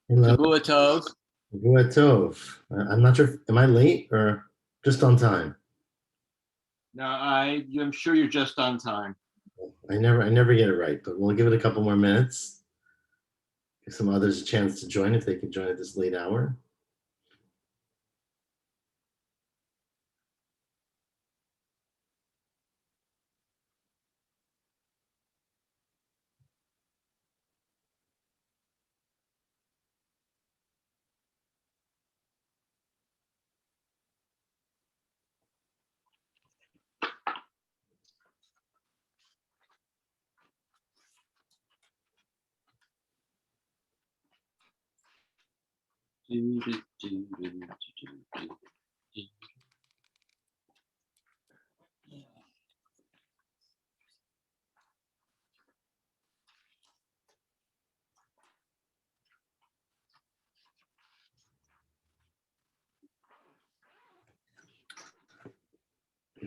Hello. Shavua Tov. Shavua Tov. I'm not sure. Am I late or just on time? No, I'm sure you're just on time. I never get it right, but we'll give it a couple more minutes. Give some others a chance to join if they can join at this late hour.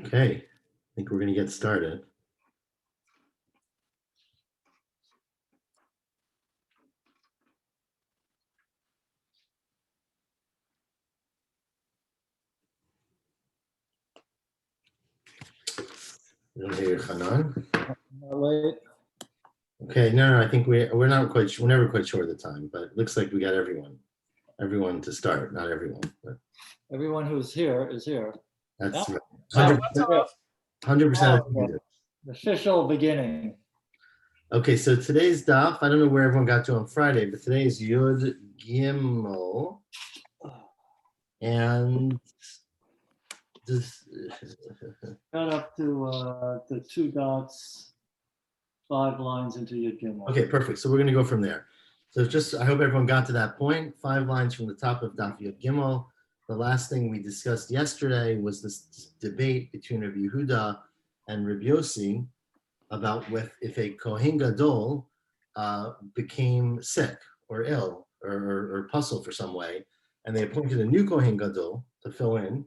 Okay, I think we're going to get started. You don't hear Hanan? Okay, no, I think we're not quite. We're never quite sure of the time, but it looks like we got everyone to start. Not everyone, but everyone who's here is here. that's Yeah. 100%. Official beginning. Okay, so today's daf. I don't know where everyone got to on Friday, but today is Yud Gimel, and this. Got up to the 2 dots, 5 lines into Yud Gimel. Okay, perfect. So we're going to go from there. So I hope everyone got to that point. 5 lines from the top of Daf Yud Gimel. The last thing we discussed yesterday was this debate between Rabbi Yehuda and Rabbi Yossi about if a Kohen Gadol became sick or ill or puzzled for some way, and they appointed a new Kohen Gadol to fill in.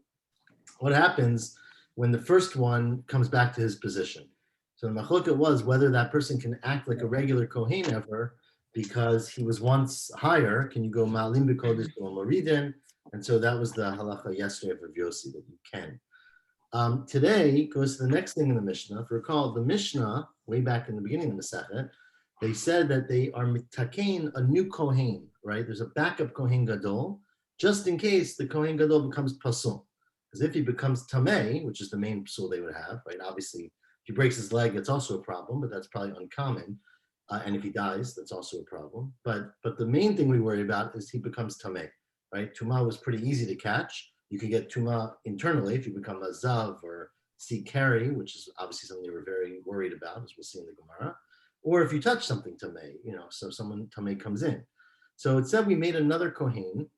What happens when the first one comes back to his position? So the machloket was whether that person can act like a regular Kohen ever because he was once higher. Can you go Ma'alim B'Kodesh or Moridin? And so that was the halacha yesterday of Rav Yossi, that you can. Today goes to the next thing in the Mishnah. If you recall, the Mishnah, way back in the beginning of the Masechet, they said that they are mitakein, a new Kohen, right? There's a backup Kohen Gadol, just in case the Kohen Gadol becomes pasul. Because if he becomes tamei, which is the main pasul they would have, right? Obviously, if he breaks his leg, it's also a problem, but that's probably uncommon. And if he dies, that's also a problem. But the main thing we worry about is he becomes tamei, right? Tuma was pretty easy to catch. You could get tuma internally if you become a zav or sikari, which is obviously something they were very worried about, as we'll see in the Gemara. Or if you touch something tamei, so someone tamei comes in. So it said we made another kohen,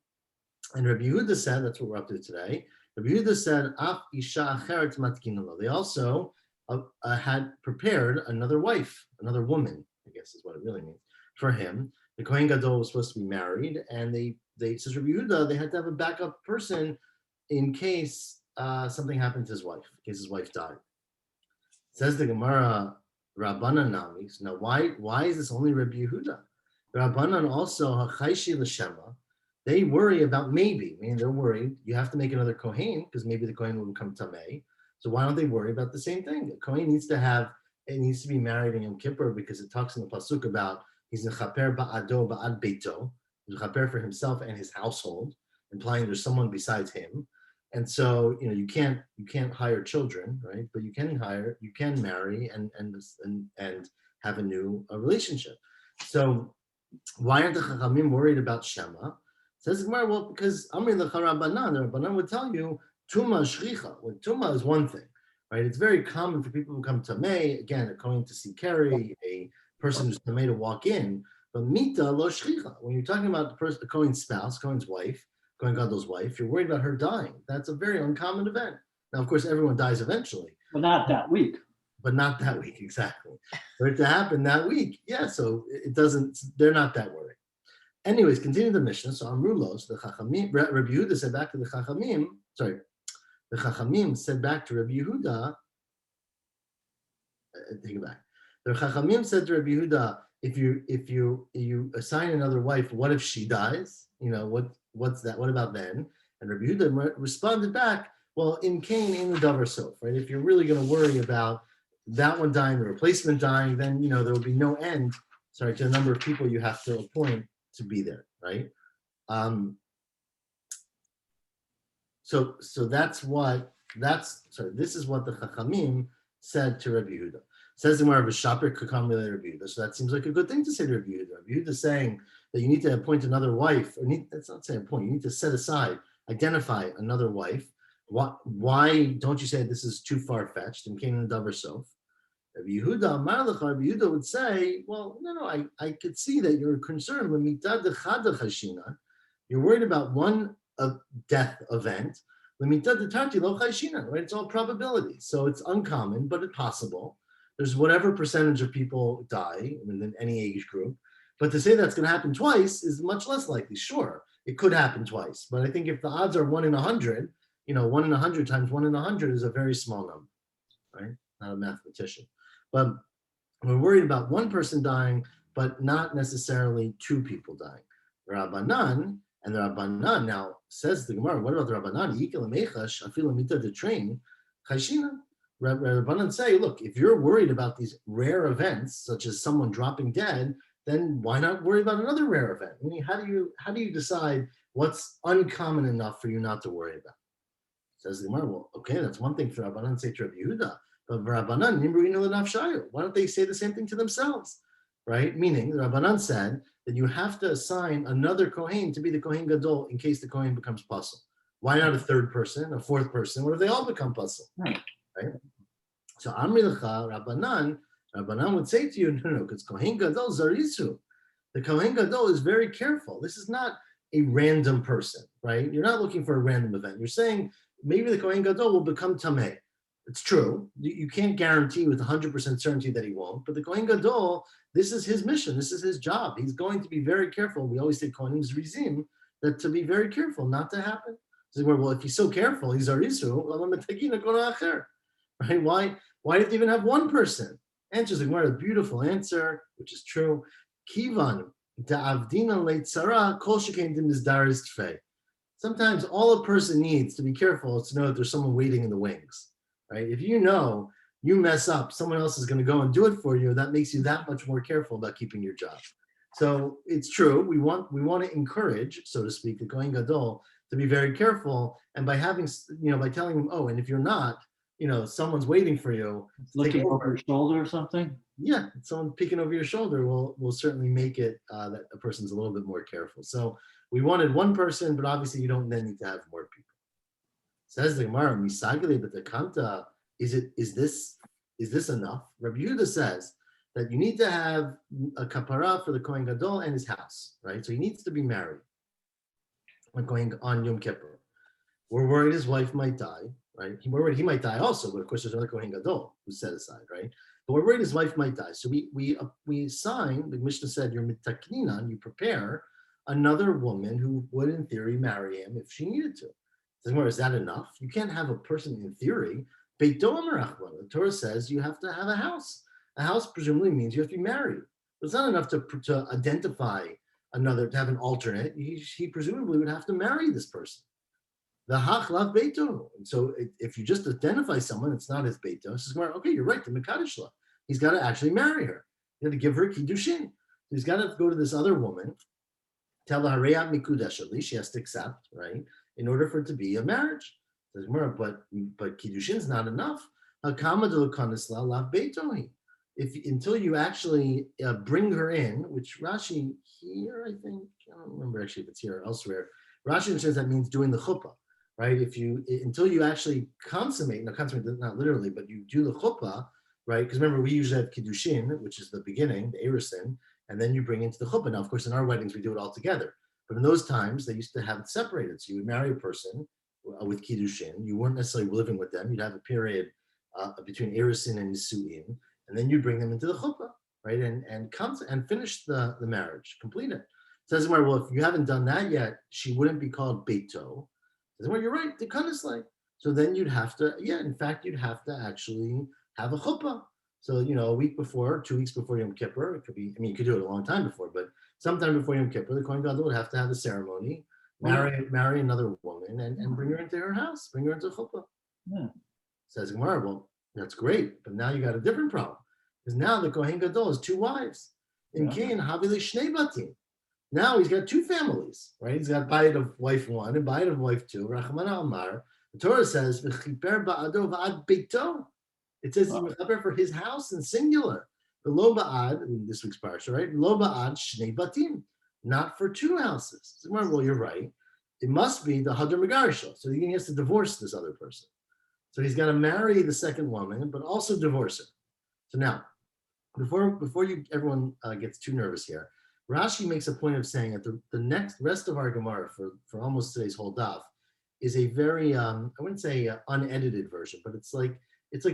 and Rabbi Yehuda said, that's what we're up to today. Rabbi Yehuda said, Af isha acheret matkinalo. They also had prepared another wife, another woman, I guess is what it really means, for him. The Kohen Gadol was supposed to be married, and they says Rabbi Yehuda, they had to have a backup person in case something happened to his wife, in case his wife died. Says the Gemara, Rabbanan Namis. Now, why is this only Rabbi Yehuda? The Rabbanan also, Hachaishi L'Shema, they worry about maybe, meaning they're worried, you have to make another Kohen, because maybe the Kohen will become Tamei. So why don't they worry about the same thing? The Kohen needs to be married in Yom Kippur, because it talks in the Pasuk about he's a chaper ba'ado ba'ad beito, he's a chaper for himself and his household, implying there's someone besides him. And so, you can't hire children, right? But you can marry and have a new relationship. So why aren't the Chachamim worried about Shema? Says Gemara, well, because Amri Lecha Rabbanan, the Rabbanan would tell you Tuma Shricha. When Tuma is one thing, right? It's very common for people who come to Tamei, again, going to see Carrie, a person who's Tamei to walk in, but Mita Lo Shricha. When you're talking about the Kohen's spouse, Kohen's wife, Kohen Gadol's wife, you're worried about her dying. That's a very uncommon event. Now, of course, everyone dies eventually. But not that week. But not that week, exactly. For it to happen that week, yeah, so they're not that worried. Anyways, continue the Mishnah. So Amrulos, the Chachamim, Rabbi Yehuda said back to the Chachamim, the Chachamim said back to Rabbi Yehuda, take it back. The Chachamim said to Rabbi Yehuda, if you assign another wife, what if she dies? What's that? What about then? And Rabbi Yehuda responded back, well, in Cain, in the davar sof, right? If you're really going to worry about that one dying, the replacement dying, then there will be no end, to the number of people you have to appoint to be there, right? So this is what the Chachamim said to Rabbi Yehuda. Says the Gemara, "V'shaper kakam Rabbi Yehuda." So that seems like a good thing to say to Rabbi Yehuda. Rabbi Yehuda is saying that you need to appoint another wife, that's not saying appoint, you need to set aside, identify another wife. Why don't you say this is too far-fetched and came in the davar sof? Rabbi Yehuda would say, well, no, I could see that you're concerned when you're worried about one death event, right? It's all probability. So it's uncommon, but it's possible. There's whatever percentage of people die in any age group. But to say that's going to happen twice is much less likely. Sure, it could happen twice. But I think if the odds are 1 in 100, 1 in 100 times 1 in 100 is a very small number, right? Not a mathematician. But we're worried about one person dying, but not necessarily two people dying. Rabbanan, and the Rabbanan now says the Gemara, what about the Rabbanan? Rabbanan say, look, if you're worried about these rare events, such as someone dropping dead, then why not worry about another rare event? I mean, how do you decide what's uncommon enough for you not to worry about? Says the Gemara, well, okay, that's one thing for Rabbanan say to Rabbi Yehuda. But Rabbanan, why don't they say the same thing to themselves, right? Meaning, the Rabbanan said that you have to assign another Kohen to be the Kohen Gadol in case the Kohen becomes pasul. Why not a third person, a fourth person? What if they all become pasul, right? So Amri Lecha, Rabbanan would say to you, no, because Kohen Gadol zarisu. The Kohen Gadol is very careful. This is not a random person, right? You're not looking for a random event. You're saying maybe the Kohen Gadol will become Tameh. It's true. You can't guarantee with 100% certainty that he won't. But the Kohen Gadol, this is his mission. This is his job. He's going to be very careful. We always say Kohanim Zrizim, that to be very careful, not to happen. So, well, if he's so careful, he's Arisu, right? Why did they even have one person? Answers the Gemara, a beautiful answer, which is true. Kivan da'avdina leitzara kol shekain dimizdaris tfei. Sometimes all a person needs to be careful is to know that there's someone waiting in the wings. right? If you know you mess up, someone else is going to go and do it for you. That makes you that much more careful about keeping your job. So it's true. We want to encourage, so to speak, the Kohen Gadol to be very careful. And by having, by telling them, oh, and if you're not, someone's waiting for you. Looking over your shoulder or something? Yeah, someone peeking over your shoulder will certainly make it that a person's a little bit more careful. So we wanted one person, but obviously you don't then need to have more people. Says the Gemara, Misagale but the Kanta, is this enough? Rabbi Yehuda says that you need to have a kapara for the Kohen Gadol and his house, right? So he needs to be married on Yom Kippur. We're worried his wife might die, right? We're worried he might die also, but of course there's another Kohen Gadol who's set aside, right? But we're worried his wife might die. So we sign, the Mishnah said, you're mitakninan, you prepare another woman who would in theory marry him if she needed to. Is that enough? You can't have a person in theory. The Torah says you have to have a house. A house presumably means you have to be married. It's not enough to identify another, to have an alternate. He presumably would have to marry this person. The hachlav beito. And so if you just identify someone, it's not his beito. It's just okay, you're right, the mekadishla. He's got to actually marry her. You have to give her kiddushin. He's got to go to this other woman, tell her hareyat mikudeshali, she has to accept, right, in order for it to be a marriage. But kiddushin's not enough. Hakama de l'kanisla lav beitohi. Until you actually bring her in, which Rashi here, I think, I don't remember actually if it's here or elsewhere. Rashi says that means doing the chuppah, right? Until you actually consummate not literally, but you do the chuppah, right? Because remember, we usually have kiddushin, which is the beginning, the erisin, and then you bring into the chuppah. Now, of course, in our weddings, we do it all together. But in those times, they used to have it separated. So you would marry a person with kiddushin. You weren't necessarily living with them. You'd have a period between erisin and nisuin, and then you bring them into the chuppah, right? And finish the marriage, complete it. Says well, if you haven't done that yet, she wouldn't be called beito. Says you're right, the kind of like. So then you'd have to, in fact, you'd have to actually have a chuppah. So, a week before, 2 weeks before Yom Kippur, it could be, you could do it a long time before, but sometime before Yom Kippur, the Kohen Gadol would have to have a ceremony, marry another woman and bring her into her house, bring her into chuppah. Yeah. Says Gemara, well, that's great, but now you got a different problem. Because now the Kohen Gadol has 2 wives. In Cain, Havili Shnei Batim. Now he's got 2 families, right? He's got Bayit of wife 1 and Bayit of wife 2. Rachmana Amar. The Torah says, V'chiper ba'ado v'ad beito. It says he was for his house in singular. The lo ba'ad, in this week's parsha, right? Lo ba'ad shnei batim, not for 2 houses. So, well, you're right. It must be the hadar megarisha. So he has to divorce this other person. So he's got to marry the second woman, but also divorce her. So now, before everyone gets too nervous here, Rashi makes a point of saying that the next rest of our Gemara for almost today's whole daf is a very I wouldn't say unedited version, but it's like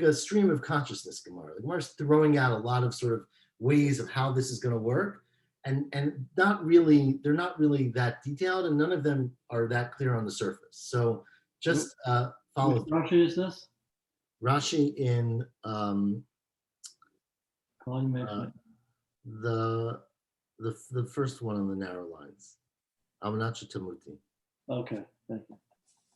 a stream of consciousness Gemara. The Gemara's throwing out a lot of sort of ways of how this is going to work, and they're not really that detailed, and none of them are that clear on the surface. So just follow. Which Rashi is this? Rashi in the first one on the narrow lines. Amnacha Tamuti. Okay, thank you.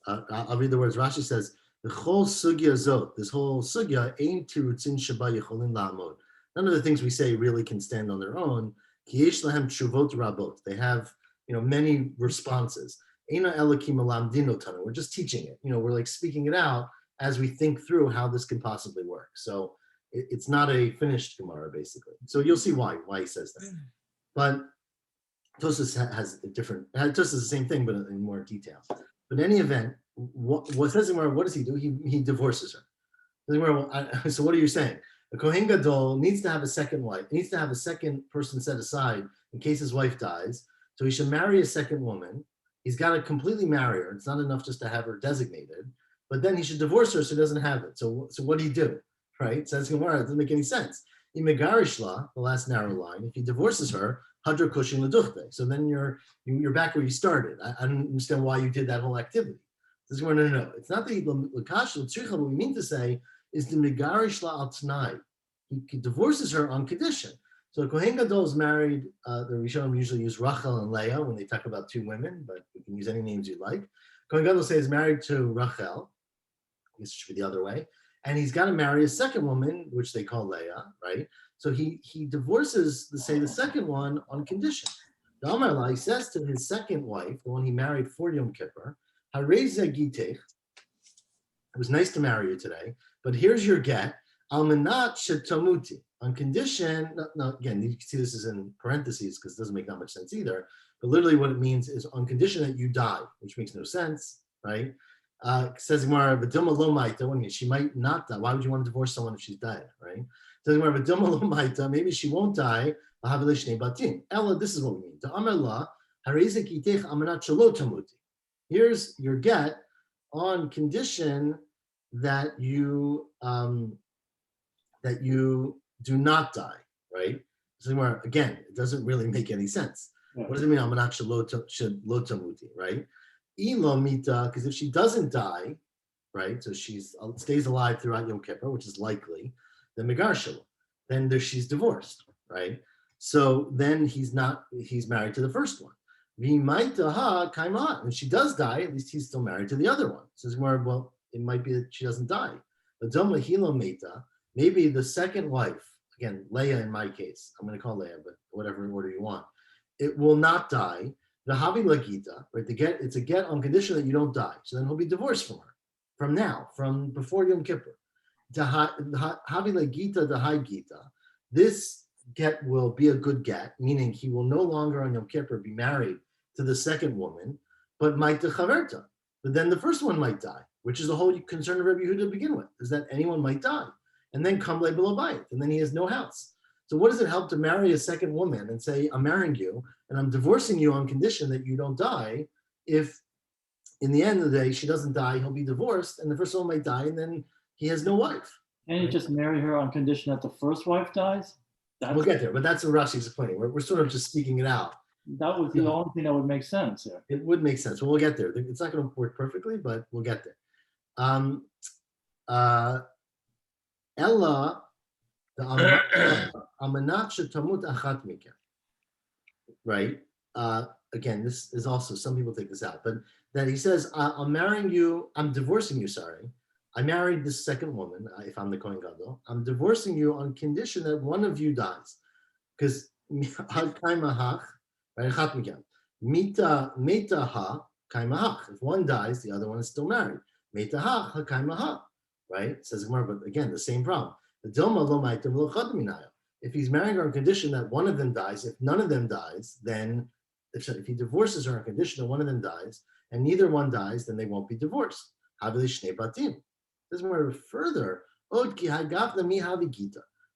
I'll read the words. Rashi says, "The whole sugya zot, this whole sugya, ain't tirutzin shaba yecholin la'amod." None of the things we say really can stand on their own. Ki yesh lahem tshuvot rabot. They have, many responses. Eina elokim alamdin otanu. We're just teaching it. We're like speaking it out as we think through how this can possibly work. So it's not a finished Gemara, basically. So you'll see why he says that. But Tosas has a different. Tosas is the same thing, but in more detail. But in any event, what says in Gemara? What does he do? He divorces her. So what are you saying? A Kohen Gadol needs to have a second wife. He needs to have a second person set aside in case his wife dies. So he should marry a second woman. He's got to completely marry her. It's not enough just to have her designated. But then he should divorce her so he doesn't have it. So what do you do? Right? Says Gemara, it doesn't make any sense. Imegarishla, the last narrow line, if he divorces her, hadra kushin leduchte. So then you're back where you started. I don't understand why you did that whole activity. Says Gemara, no. It's not the lakash l'tzricha. What we mean to say is the megarishla al t'nai. He divorces her on condition. So Kohen Gadol is married. The Rishonim usually use Rachel and Leah when they talk about 2 women, but you can use any names you like. Kohen Gadol says married to Rachel. I guess it should be the other way. and he's got to marry a second woman, which they call Leah, right? So he divorces, the second one on condition. The Amar he says to his second wife, the one he married for Yom Kippur, Hareze Gitech, it was nice to marry you today, but here's your get, Almanat Shetamuti, on condition, again, you can see this is in parentheses because it doesn't make that much sense either, but literally what it means is on condition that you die, which makes no sense, right? Says Gemara, "V'dilma lo maita," she might not die. Why would you want to divorce someone if she's dead, right? Says Gemara, "V'dilma lo maita," maybe she won't die. Ella, this is what we mean. Ta'amela, harezek itech amanat shelo tamuti. Here's your get on condition that you do not die, right? So again, it doesn't really make any sense. Yeah. What does it mean? Amanat shelo tamuti, right? Ilo mita, because if she doesn't die, right, so she stays alive throughout Yom Kippur, which is likely, then megar shelo, then she's divorced, right? So then he's married to the first one. V'maitaha kaima, and she does die, at least he's still married to the other one. So it's more, well, it might be that she doesn't die. But doma hilo meta, maybe the second wife, again, Leah in my case, I'm going to call Leah, but whatever order you want, it will not die. The havi lagita, right? It's a get on condition that you don't die. So then he'll be divorced from her, from before Yom Kippur. Havi lagita the high gita. This get will be a good get, meaning he will no longer on Yom Kippur be married to the second woman, but might to chaverta. But then the first one might die, which is the whole concern of Rabbi Yehuda to begin with, is that anyone might die. And then come le'b'labayit, and then he has no house. So what does it help to marry a second woman and say, I'm marrying you and I'm divorcing you on condition that you don't die, if in the end of the day she doesn't die, he'll be divorced and the first one might die and then he has no wife. Can you just marry her on condition that the first wife dies? We'll get there, but that's what Rashi's explaining. We're sort of just speaking it out. That would be the only thing that would make sense here. It would make sense. Well, we'll get there. It's not going to work perfectly, but we'll get there. Ella, the amanat shetamut achat mikem. Right? Again, this is also, some people take this out, but that he says, I'm divorcing you, sorry. I married this second woman, if I'm the Kohen Gadol. I'm divorcing you on condition that one of you dies. Because mita ha kaimahach. If one dies, the other one is still married. Mita ha kaimahach. Right? It says more, but again, the same problem. The dilma lo maitim lo chadaminayo. If he's marrying her on condition that one of them dies, if none of them dies, then if he divorces her on condition that one of them dies, and neither one dies, then they won't be divorced. Havili batim. This is more further.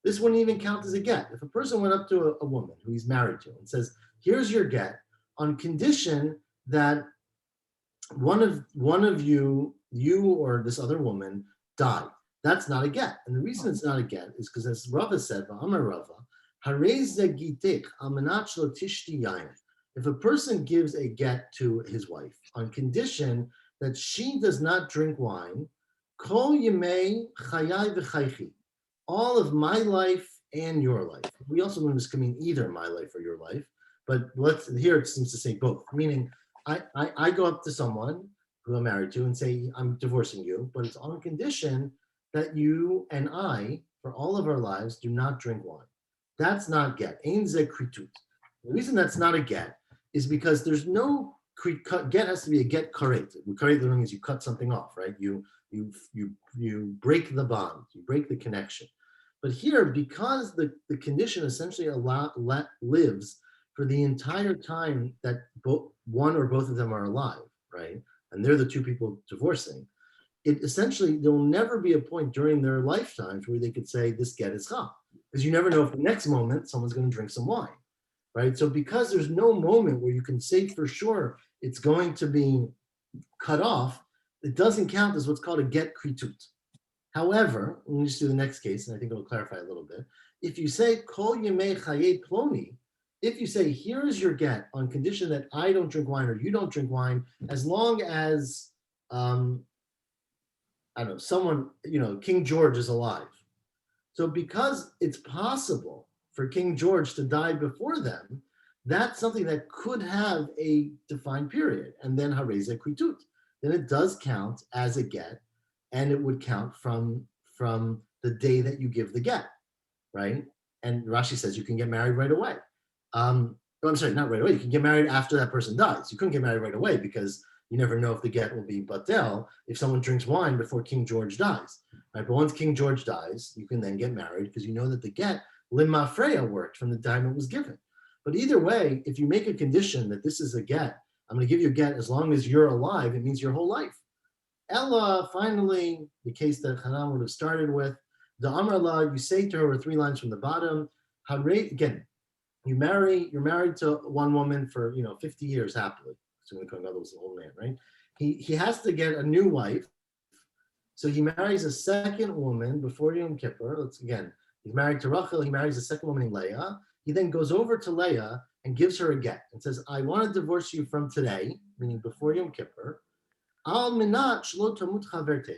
This wouldn't even count as a get. If a person went up to a woman who he's married to and says, here's your get, on condition that one of you or this other woman died. That's not a get. And the reason it's not a get is because, as Rava said, if a person gives a get to his wife on condition that she does not drink wine, Kol yemei chayai v'chaychi, all of my life and your life. We also learn this can mean either my life or your life, but here it seems to say both. Meaning, I go up to someone who I'm married to and say, I'm divorcing you, but it's on condition that you and I, for all of our lives, do not drink wine. That's not get. Ein ze kritut. The reason that's not a get is because there's no get has to be a get karet. Karet literally means you cut something off, right? You break the bond, you break the connection. But here, because the condition essentially lives for the entire time that one or both of them are alive, right? And they're the two people divorcing. It essentially, there will never be a point during their lifetimes where they could say this get is cham, because you never know if the next moment someone's going to drink some wine, right? So because there's no moment where you can say for sure it's going to be cut off, it doesn't count as what's called a get kritut. However, let me just do the next case, and I think it'll clarify a little bit. If you say kol yemei chaye ploni, if you say here is your get on condition that I don't drink wine or you don't drink wine, as long as I don't know, someone, King George is alive. So because it's possible for King George to die before them, that's something that could have a defined period, and then hareze kritut. Then it does count as a get, and it would count from from the day that you give the get, right? And Rashi says you can get married right away. I'm sorry, not right away. You can get married after that person dies. You couldn't get married right away because you never know if the get will be batel if someone drinks wine before King George dies, right? But once King George dies, you can then get married because you know that the get limma freya worked from the time it was given. But either way, if you make a condition that this is a get, I'm going to give you a get as long as you're alive, it means your whole life. Ella, finally, the case that Hanan would have started with, the Amrullah, you say to her 3 lines from the bottom, again, you're married to one woman for 50 years happily. So my grandmother was an old man, right? He has to get a new wife. So he marries a second woman before Yom Kippur. He's married to Rachel, he marries a second woman named Leah. He then goes over to Leah and gives her a get and says, I want to divorce you from today, meaning before Yom Kippur, al minat shelo tamut chavertech.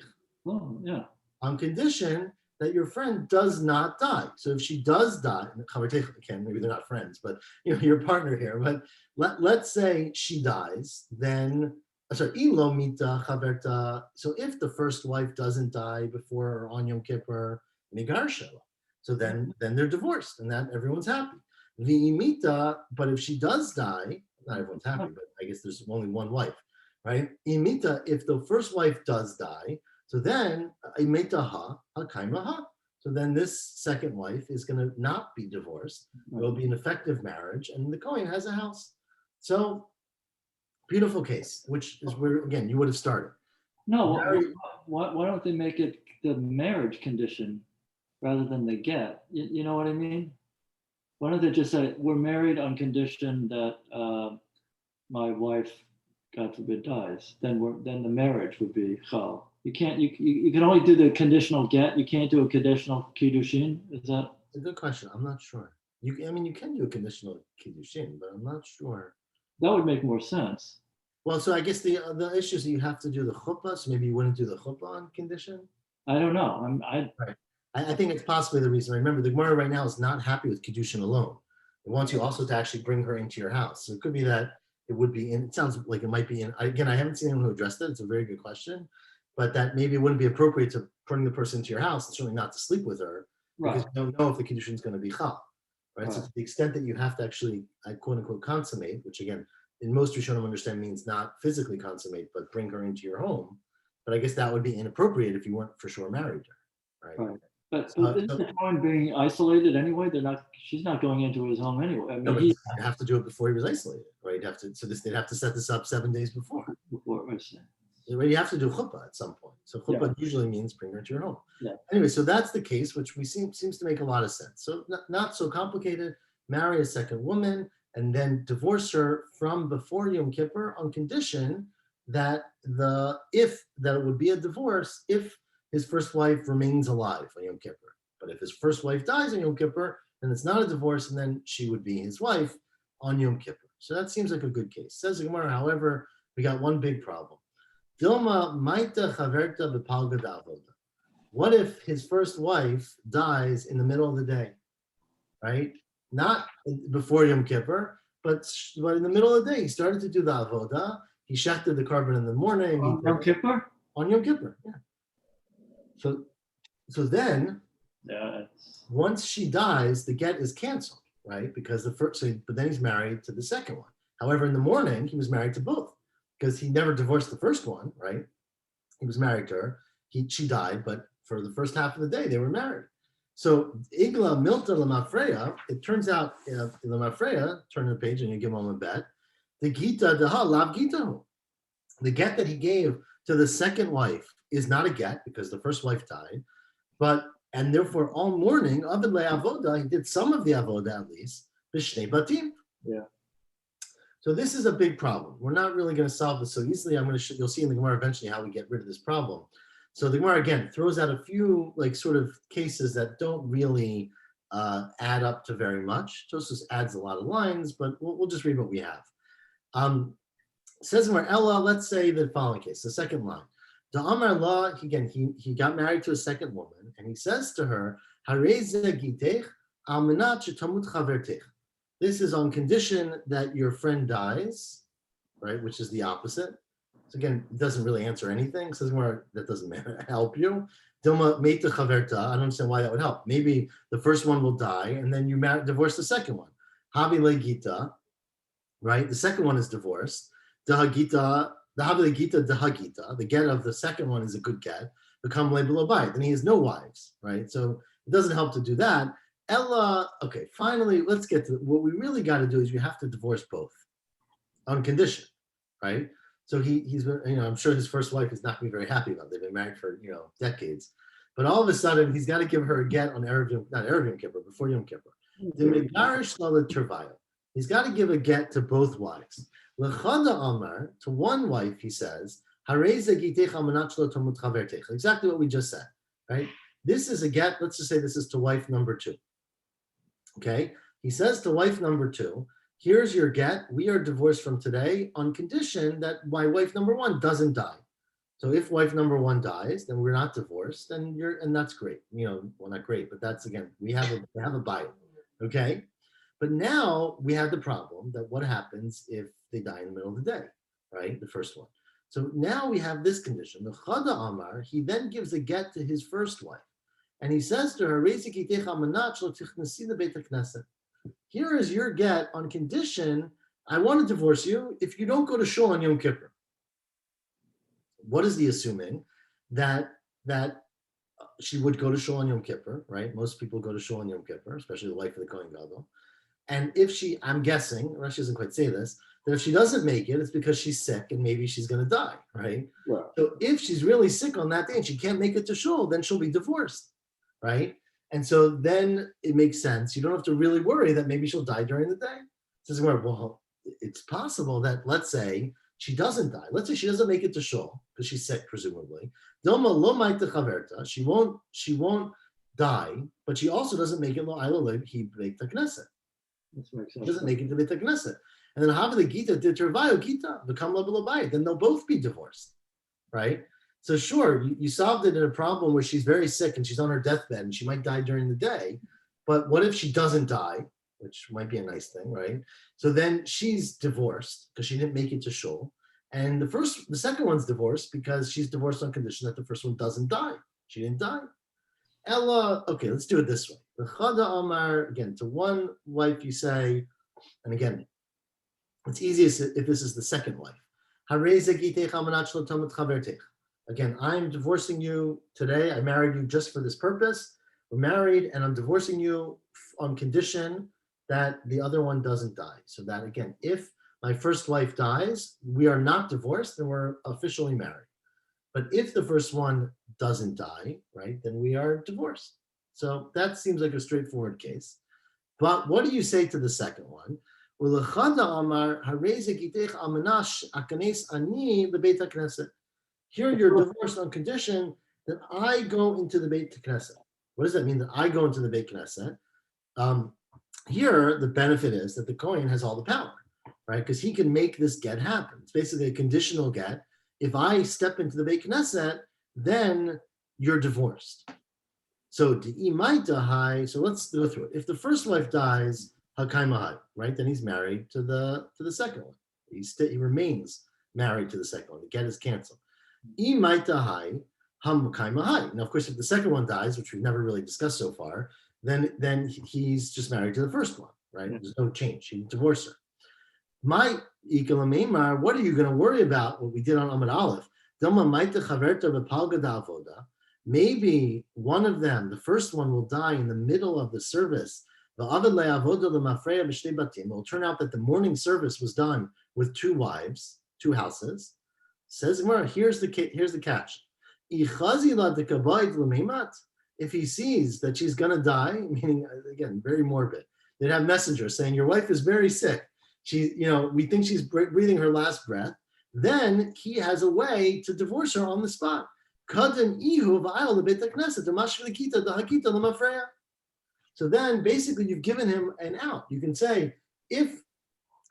Oh, yeah. On condition that your friend does not die. So if she does die, again, maybe they're not friends, but your partner here, but let's say she dies, then, ilo mita chaverta. So if the first wife doesn't die before or on Yom Kippur, nigar shela. So then they're divorced and that everyone's happy. V'imita, but if she does die, not everyone's happy, but I guess there's only one wife, right? Imita, if the first wife does die, so then imitaha hakaimaha. So then this second wife is going to not be divorced. It will be an effective marriage, and the Kohen has a house. So beautiful case, which is where again you would have started. No, why don't they make it the marriage condition rather than the get? You know what I mean? Why don't they just say we're married on condition that my wife, God forbid, dies? Then the marriage would be chal. You can't. You can only do the conditional get. You can't do a conditional kiddushin. Is that? It's a good question. I'm not sure. You can do a conditional kiddushin, but I'm not sure. That would make more sense. Well, so I guess the issue is that you have to do the chuppah, so maybe you wouldn't do the chuppah on condition. I don't know. Right. I think it's possibly the reason. Remember, the Gemara right now is not happy with kiddushin alone. It wants you also to actually bring her into your house. So it could be that it would be in. It sounds like it might be in. Again, I haven't seen anyone who addressed it. It's a very good question, but that maybe it wouldn't be appropriate to bring the person into your house and certainly not to sleep with her because you don't know if the kiddushin is going to be chal. Right? So to the extent that you have to actually, quote unquote, consummate, which again, in most Rishonim understand means not physically consummate, but bring her into your home. But I guess that would be inappropriate if you weren't for sure married to her, right? But isn't the Kohen being isolated anyway? She's not going into his home anyway. I mean, he'd have to do it before he was isolated, right? They'd have to set this up 7 days before. You have to do chuppah at some point. So chuppah usually means bring her to your home. Yeah. Anyway, so that's the case, which seems to make a lot of sense. So not so complicated. Marry a second woman and then divorce her from before Yom Kippur on condition that it would be a divorce if his first wife remains alive on Yom Kippur. But if his first wife dies on Yom Kippur, then it's not a divorce, and then she would be his wife on Yom Kippur. So that seems like a good case. Says the Gemara, however, we got one big problem. Dilma maita chaverta b'palga d'avoda. What if his first wife dies in the middle of the day, right? Not before Yom Kippur, but in the middle of the day, he started to do the avoda. He shechted the carbon in the morning. On Yom Kippur? On Yom Kippur, yeah. So then, once she dies, the get is canceled, right? Because but then he's married to the second one. However, in the morning, he was married to both because he never divorced the first one, right? He was married to her. She died, but for the first half of the day, they were married. So Igla Milta Lamafreya, it turns out Lamafreya, turn the page and you give him a bet. The Gita Daha Lav Gitahu. The get that he gave to the second wife is not a get because the first wife died, and therefore all morning, Avid Avoda, he did some of the Avoda at least, Bishnei Batim. Yeah. So this is a big problem. We're not really going to solve this so easily. You'll see in the Gemara eventually how we get rid of this problem. So the Gemara again throws out a few sort of cases that don't really add up to very much. Tosfos adds a lot of lines, but we'll just read what we have. Says Gemara, Ella, let's say the following case, the second line. The Amar La, again, he got married to a second woman, and he says to her, this is on condition that your friend dies, right? Which is the opposite. So again, it doesn't really answer anything. Says Gemara, that doesn't help you. Dilma meita chaverta. I don't understand why that would help. Maybe the first one will die, and then you divorce the second one. Havi legita, right? The second one is divorced. Dahagita, the havi legita dahagita. The get of the second one is a good get. Become below bayit. Then he has no wives, right? So it doesn't help to do that. Ella, okay, finally, let's get to what we really got to do is you have to divorce both on condition, right? So he's been, I'm sure his first wife is not going to be very happy about it. They've been married for, decades. But all of a sudden, he's got to give her a get on not Erev Yom Kippur, before Yom Kippur. The Megarish Lala Tervayo. He's got to give a get to both wives. Lechada Amar, to one wife, he says, exactly what we just said, right? This is a get, let's just say this is to wife number 2. Okay? He says to wife number 2, here's your get. We are divorced from today on condition that my wife number 1 doesn't die. So if wife number 1 dies, then we're not divorced, and that's great. Well, not great, but that's again, we have a buy. Okay? But now we have the problem that what happens if they die in the middle of the day, right? The first one. So now we have this condition. The Chada Amar, he then gives a get to his first wife. And he says to her, here is your get on condition, I want to divorce you if you don't go to shul on Yom Kippur. What is he assuming? That she would go to shul on Yom Kippur, right? Most people go to shul on Yom Kippur, especially the wife of the Kohen Gadol. And if I'm guessing, Rashi doesn't quite say this, that if she doesn't make it, it's because she's sick and maybe she's going to die, right? Wow. So if she's really sick on that day and she can't make it to shul, then she'll be divorced, right? And so then it makes sense. You don't have to really worry that maybe she'll die during the day. Says, well, it's possible that, let's say, she doesn't die. Let's say she doesn't make it to shul because she's sick, presumably. Dilma lo maita chaverta. She won't die, but she also doesn't make it lo ayla he beit knesset. She doesn't make it to beit knesset. And then Havile Gita did Tervayo Gita, become Labilabai, then they'll both be divorced, right? So sure, you solved it in a problem where she's very sick and she's on her deathbed and she might die during the day, but what if she doesn't die, which might be a nice thing, right? So then she's divorced because she didn't make it to shul. And the second one's divorced because she's divorced on condition that the first one doesn't die. She didn't die. Ella, okay, let's do it this way. The Chada Amar, again, to one wife you say, and again, it's easiest if this is the second wife. Again, I'm divorcing you today. I married you just for this purpose. We're married and I'm divorcing you on condition that the other one doesn't die. So that again, if my first wife dies, we are not divorced and we're officially married. But if the first one doesn't die, right, then we are divorced. So that seems like a straightforward case. But what do you say to the second one? Here you're divorced on condition that I go into the Beit Knesset. What does that mean that I go into the Beit Knesset? Here, the benefit is that the Kohen has all the power, right? Because he can make this get happen. It's basically a conditional get. If I step into the Beit Knesset, then you're divorced. So let's go through it. If the first wife dies, Hakaimahai, right? Then he's married to the second one. He remains married to the second one. The get is canceled. Now, of course, if the second one dies, which we've never really discussed so far, then he's just married to the first one, right? There's no change. He divorced her. What are you going to worry about? What we did on Amud Aleph. Maybe one of them, the first one, will die in the middle of the service. It will turn out that the morning service was done with 2 wives, 2 houses. Says Gemara, here's the catch. If he sees that she's going to die, meaning, again, very morbid, they'd have messengers saying, your wife is very sick. We think she's breathing her last breath. Then he has a way to divorce her on the spot. So then basically you've given him an out. You can say, if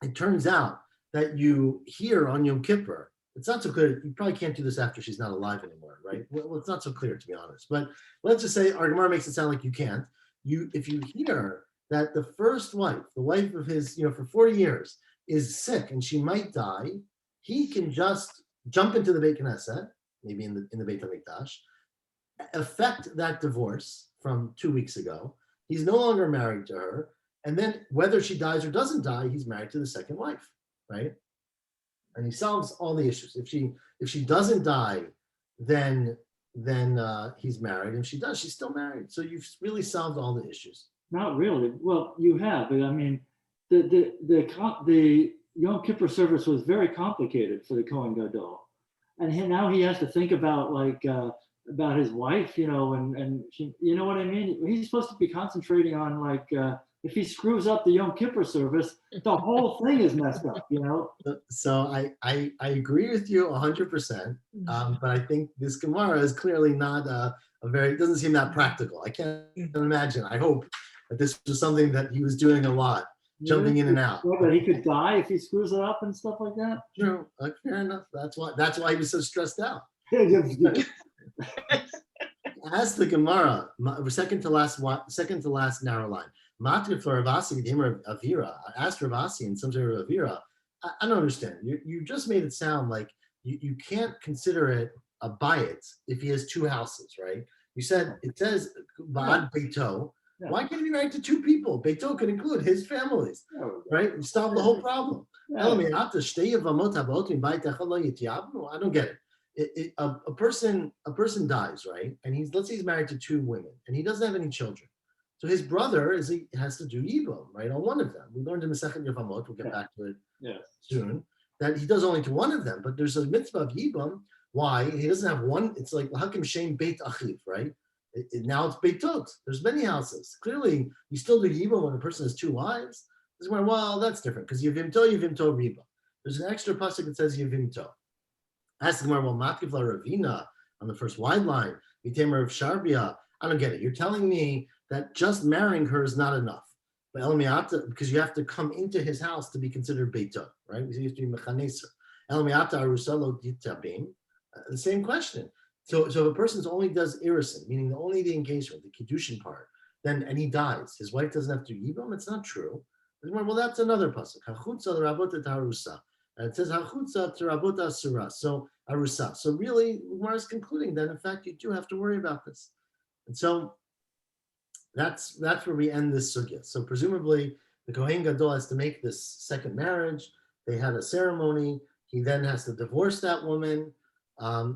it turns out that you hear on Yom Kippur, it's not so clear. You probably can't do this after she's not alive anymore, right? Well, it's not so clear, to be honest. But let's just say our Gemara makes it sound like you can't. If you hear that the first wife, the wife of his, for 40 years, is sick and she might die, he can just jump into the Beit Knesset, maybe in the Beit HaMikdash, affect that divorce from 2 weeks ago. He's no longer married to her. And then whether she dies or doesn't die, he's married to the second wife, right? And he solves all the issues. If she doesn't die, then he's married. And if she does, she's still married. So you've really solved all the issues. Not really. Well, you have, but I mean, the Yom Kippur service was very complicated for the Kohen Gadol, and now he has to think about about his wife, and she, you know what I mean. He's supposed to be concentrating on if he screws up the Yom Kippur service, the whole thing is messed up, So I agree with you 100%, but I think this Gemara is clearly not it doesn't seem that practical. I can't imagine. I hope that this was something that he was doing a lot, jumping in and out. Yeah, but he could die if he screws it up and stuff like that. True, fair enough. That's why he was so stressed out. Ask the Gemara, second to last narrow line. Matri for Ravasi, the of Avira. Asked Ravasi in some sort of Avira. I don't understand. You just made it sound like you can't consider it a bayit if he has two houses, right? You said it says Ba'ad Beito. Yeah. Why can't he be married to two people? Beito could include his families, right? You solve the whole problem. Yeah. I don't get it. A person dies, right? And let's say he's married to two women, and he doesn't have any children. So his brother has to do yibum, right, on one of them. We learned in the second Yevamot, we'll get back to it soon, that he does only to one of them, but there's a mitzvah of yibum. Why? He doesn't have one. It's like hakim shem beit achiv, right? Now it's beitot. There's many houses. Clearly, you still do yibum when a person has two wives. Well, that's different because yivimto riba. There's an extra pasuk that says yivimto. Ask the Gemara, well, matkif la ravina on the first wide line, v'temer of sharbia. I don't get it. You're telling me that just marrying her is not enough, but because you have to come into his house to be considered beitot, right? Because you have to be mechaneser. Elmiata arusalo ditabim. The same question. So if a person only does irisin, meaning only the engagement, the kiddushin part, and he dies, his wife doesn't have to yibum. It's not true. Well, that's another pasuk. Hachutza l'rabota tarusa, and it says hachutza t'rabota surah. So arusa. So really, Gemara is concluding that in fact you do have to worry about this, and so that's where we end this sugya. So presumably the Kohen Gadol has to make this second marriage. They had a ceremony. He then has to divorce that woman.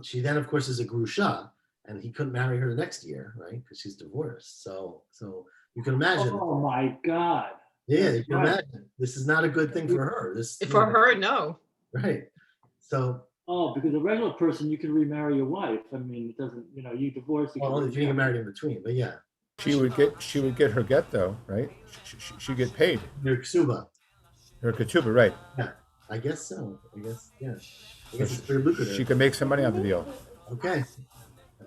She then, of course, is a grusha, and he couldn't marry her the next year, right? Because she's divorced. So you can imagine. Oh my God. Yeah, you can imagine. This is not a good thing for her. For her, no. Right. So. Oh, because a regular person, you can remarry your wife. I mean, it doesn't. You divorce. Well, if you get married in between, but yeah. She would get her get though, right? She'd get paid. Her ksuba. Her ketubah, right? Yeah, I guess so. I guess it's pretty lucrative. She could make some money on the deal. Okay.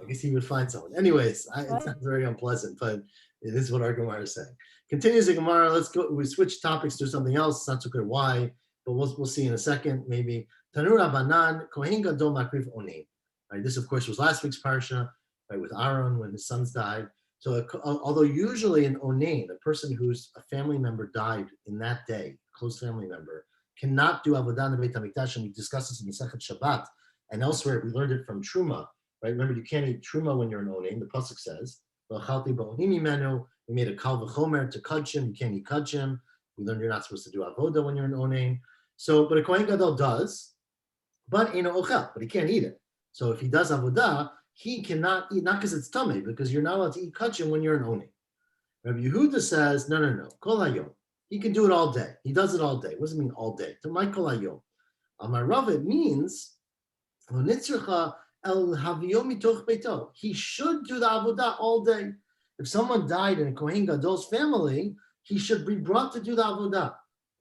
I guess he would find someone. Anyways, it sounds very unpleasant, but it is what our Gemara is saying. Continues the Gemara. Let's go. We switch topics to something else. It's not so clear why, but we'll see in a second. Maybe Tanur Abanan Kohen Gadol Makriv Onein. Right. This, of course, was last week's parsha, right, with Aaron when his sons died. So, although usually in Onein, a person whose a family member died in that day, a close family member, cannot do avodah in the Beit Hamikdash, and we discussed this in the Sechet Shabbat and elsewhere. We learned it from Truma, right? Remember, you can't eat Truma when you're in Onein. The pasuk says, we made a kal v'chomer to kudshim. You can't eat kudshim. We learned you're not supposed to do avodah when you're in Onein. So, but a Kohen Gadol does, but in ochel, but he can't eat it. So if he does avodah, he cannot eat, not because it's tummy, because you're not allowed to eat kudshim when you're in Onein. Rabbi Yehuda says, no, kol hayom. He can do it all day. He does it all day. What does it mean all day? To my kol hayom. Amar Rav, it means he should do the avodah all day. If someone died in a Kohen Gadol's family, he should be brought to do the avodah.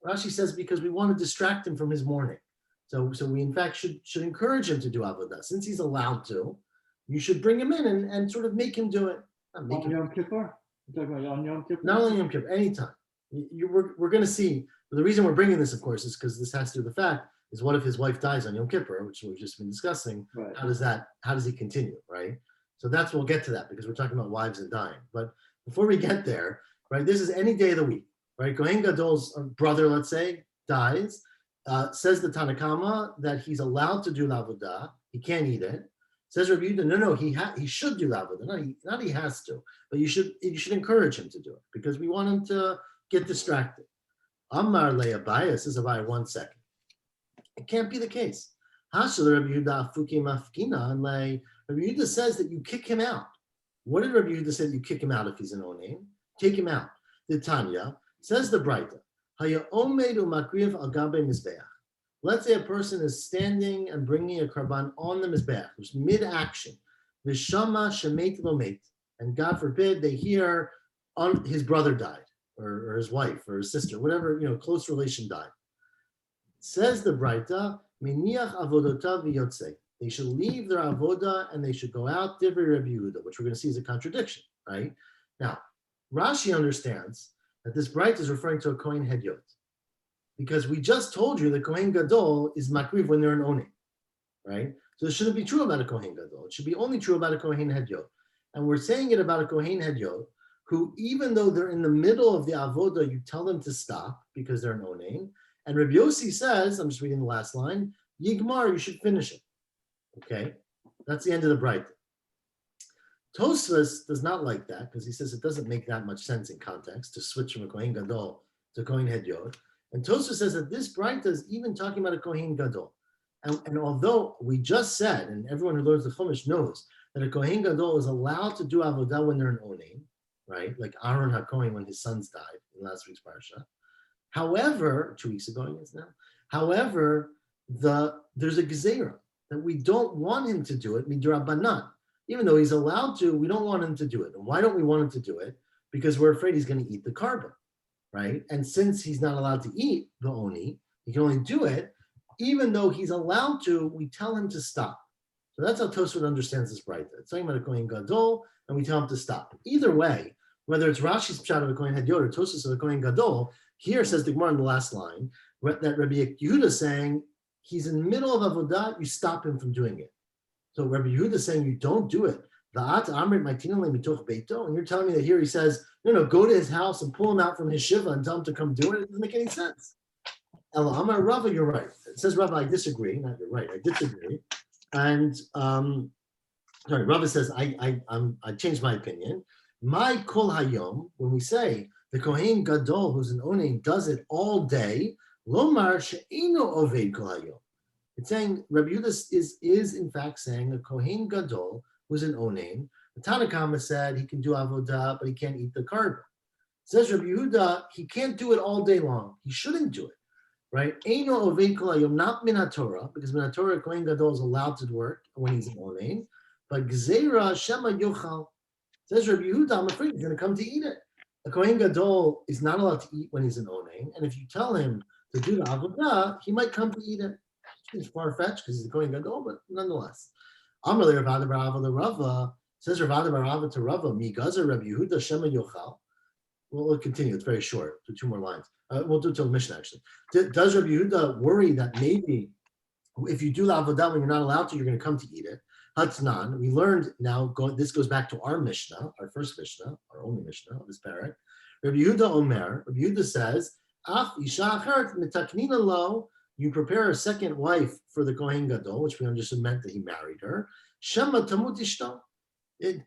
Rashi says because we want to distract him from his mourning. So we in fact should encourage him to do avodah. Since he's allowed to, you should bring him in and sort of make him do it. On Yom Kippur? You're talking about on Yom Kippur? Not only Yom Kippur, anytime. We're going to see. The reason we're bringing this, of course, is because this has to do with the fact is what if his wife dies on Yom Kippur, which we've just been discussing. Right. How does he continue, right? So we'll get to that because we're talking about wives and dying. But before we get there, right, this is any day of the week, right? Kohen Gadol's brother, let's say, dies. Says the Tanakama that he's allowed to do avodah. He can't eat it. Says Rabbi Yehuda, no, he should do the avodah. Not he has to, but you should encourage him to do it because we want him to get distracted. Amar le Abaya, says Abaya, 1 second. It can't be the case. Hashal Rabbi Yehuda afuki mafkina, and Rabbi Yehuda says that you kick him out. What did Rabbi Yehuda say? You kick him out if he's an onaim? Take him out. The Tanya says the Braita, Haya omed umakriv al gabe mizbeach. Let's say a person is standing and bringing a karban on the mizbeach, which is mid-action. V'shama shemet lomet, and God forbid they hear his brother died, or his wife, or his sister, whatever, close relation died. Says the Braita, miniach avodotav v'yotzei. They should leave their avoda and they should go out, divrei Rabbi Yehuda, which we're going to see is a contradiction, right? Now, Rashi understands that this Braita is referring to a Kohen Hedyot, because we just told you the Kohen Gadol is makriv when they're an onim, right? So it shouldn't be true about a Kohen Gadol. It should be only true about a Kohen Hedyot. And we're saying it about a Kohen Hedyot, who even though they're in the middle of the avoda, you tell them to stop because they're an onim. And Rabbi Yossi says, I'm just reading the last line, Yigmar, you should finish it. Okay, that's the end of the Braita. Tosfos does not like that because he says it doesn't make that much sense in context to switch from a Kohen Gadol to Kohen Hedyot. And Tosfos says that this Braita is even talking about a Kohen Gadol. And although we just said, and everyone who learns the Chumash knows, that a Kohen Gadol is allowed to do avodah when they're an onim, right? Like Aaron HaKohen when his sons died in last week's parsha. However, 2 weeks ago, I guess now. However, there's a gezerah that we don't want him to do it, midrabanan. Even though he's allowed to, we don't want him to do it. And why don't we want him to do it? Because we're afraid he's going to eat the carbon, right? And since he's not allowed to eat the oni, he can only do it. Even though he's allowed to, we tell him to stop. So that's how Tosfot understands this Braita. It's talking about a Kohen Gadol, and we tell him to stop. Either way, whether it's Rashi's pshat of a Kohen Hedyot or Tosfos of a Kohen Gadol, here says the Gemara in the last line that Rabbi Yehuda is saying he's in the middle of avodah, you stop him from doing it. So Rabbi Yehuda is saying you don't do it. And you're telling me that here he says, no, go to his house and pull him out from his shiva and tell him to come do it. It doesn't make any sense. Ela Amar Rava, you're right. It says Rava, I disagree. Not you're right, I disagree. And Rava says I changed my opinion. My kol hayom, when we say the Kohen Gadol, who's an onim, does it all day, lomar she'eno oved kol hayom. It's saying Rabbi Yehuda is in fact saying a Kohen Gadol who's an onim. The Tanakama said he can do avodah, but he can't eat the carbon. Says Rabbi Yehuda, he can't do it all day long. He shouldn't do it, right? Eino oved kol hayom, not min haTorah, because min haTorah Kohen Gadol is allowed to work when he's an onim, but gzeira shema yochal. Says Rabbi Yehuda, I'm afraid he's going to come to eat it. A Kohen Gadol is not allowed to eat when he's an onim, and if you tell him to do the avodah, he might come to eat it. It's far-fetched because he's a Kohen Gadol, but nonetheless. Amar le Rav Bar Ava Rava, says Rav Bar Ava to Rava, Mi gazer Rabbi Yehuda shema yochal. We'll continue. It's very short. Do 2 more lines. We'll do it till the Mishnah actually. Does Rabbi Yehuda worry that maybe if you do the avodah when you're not allowed to, you're going to come to eat it? Hatznan. We learned now. This goes back to our Mishnah, our first Mishnah, our only Mishnah of this parak. Rabbi Yehuda Omer. Rabbi Yehuda says, "Ach isha achert mitaknina lo." You prepare a second wife for the Kohen Gadol, which we understood meant that he married her. Shema tamut ishto.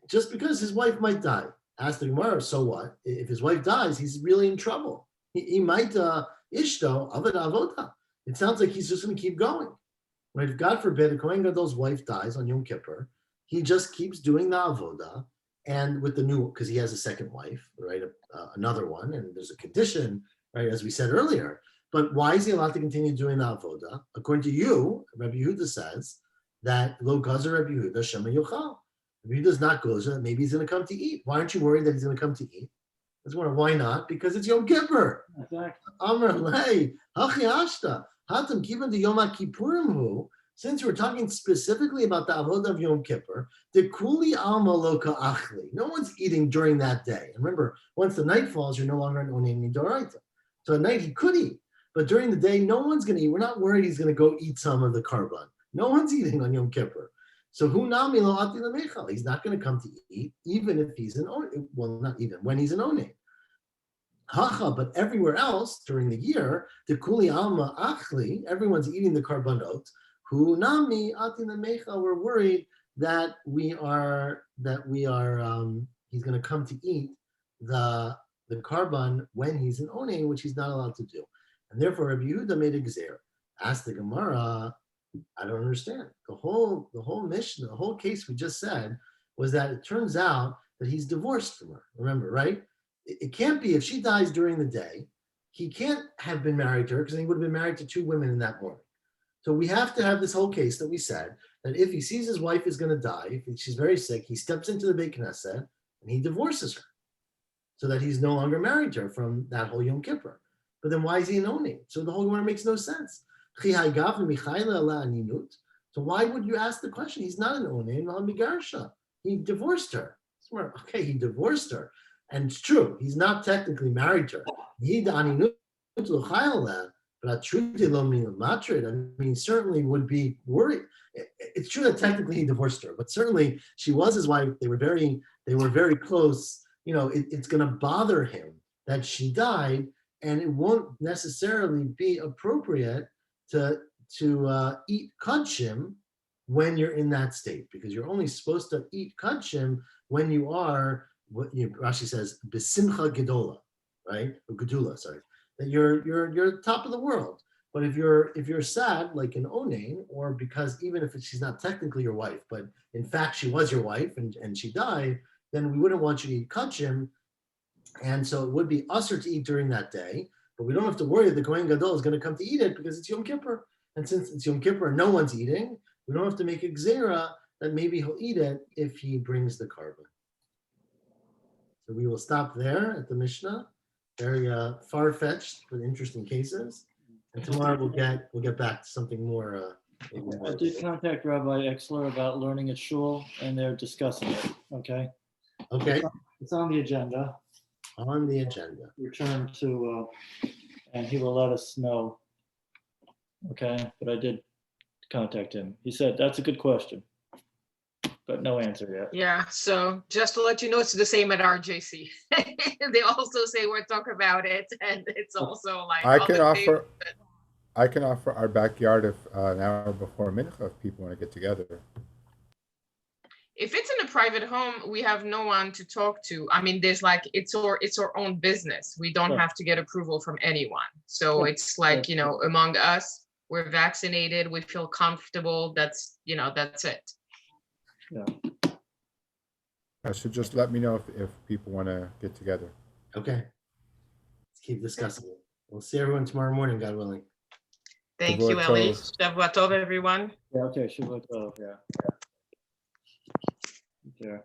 Just because his wife might die. Ask the Gemara, so what? If his wife dies, he's really in trouble. He might ishto avad avoda. It sounds like he's just going to keep going. Right? If God forbid a Kohen Gadol's wife dies on Yom Kippur, he just keeps doing the avoda, and with the new, because he has a second wife, right? Another one, and there's a condition, right? As we said earlier. But why is he allowed to continue doing the avoda? According to you, Rabbi Yehuda says that lo gazer Rabbi Yehuda shema yochal. Rabbi Yehuda's not gozer. Maybe he's going to come to eat. Why aren't you worried that he's going to come to eat? Let's wonder why not? Because it's Yom Kippur. Exactly. Amar lei hachi ashta hatam kivan de Yom Kippurim hu. Since we're talking specifically about the avodah of Yom Kippur, the kuli alma lo ka'achli. No one's eating during that day. And remember, once the night falls, you're no longer an onim midoraita. So at night he could eat. But during the day, no one's going to eat. We're not worried he's going to go eat some of the karban. No one's eating on Yom Kippur. So hu nami lo ati lemechal. He's not going to come to eat, even if he's an onim. Well, not even when he's an onim. Hacha, but everywhere else during the year, the kuli alma achli, everyone's eating the karbanot. Hu nami ati lemechal. We're worried that we are he's going to come to eat the carbon when he's in Onen, which he's not allowed to do. And therefore, Rabbi Yehuda made a gzeir. Asked the Gemara, I don't understand. The whole mission, the whole case we just said was that it turns out that he's divorced from her. Remember, right? It can't be if she dies during the day, he can't have been married to her because he would have been married to 2 women in that morning. So we have to have this whole case that we said that if he sees his wife is going to die, if she's very sick, he steps into the Beit Knesset and he divorces her so that he's no longer married to her from that whole Yom Kippur. But then why is he an Onen? So the whole Gemara makes no sense. So why would you ask the question? He's not an Onen. He divorced her. Okay, he divorced her. And it's true, he's not technically married to her. But I mean, certainly would be worried. It's true that technically he divorced her, but certainly she was his wife. They were very close. You know, it's going to bother him that she died, and it won't necessarily be appropriate to eat kachim when you're in that state, because you're only supposed to eat kachim when you are, what Rashi says, besimcha gedola, right? Or gedula, sorry. That you're top of the world. But if you're sad, like an Onen, or because even if she's not technically your wife, but in fact she was your wife and she died, then we wouldn't want you to eat kachim. And so it would be usher to eat during that day, but we don't have to worry that the Kohen Gadol is going to come to eat it because it's Yom Kippur. And since it's Yom Kippur and no one's eating, we don't have to make a gzeira that maybe he'll eat it if he brings the carbon. So we will stop there at the Mishnah. Very far-fetched but interesting cases. And tomorrow we'll get back to something more. I did contact Rabbi Exler about learning at shul, and they're discussing it. Okay. Okay. It's on the agenda. On the agenda. Return to, and he will let us know. Okay, but I did contact him. He said that's a good question, but no answer yet. Yeah, so just to let you know, it's the same at RJC. They also say we'll talk about it, and it's also like I on can the offer table. I can offer our backyard if an hour before mincha if people want to get together. If it's in a private home, we have no one to talk to. I mean, there's like it's our own business. We don't have to get approval from anyone. So it's like, you know, among us, we're vaccinated, we feel comfortable. That's it. Yeah. So just let me know if people want to get together. Okay. Let's keep discussing it. We'll see everyone tomorrow morning, God willing. Thank Shavua you, Ellie. tov. Shavua tov, everyone. Yeah. Okay. Shavua tov. Yeah. Yeah.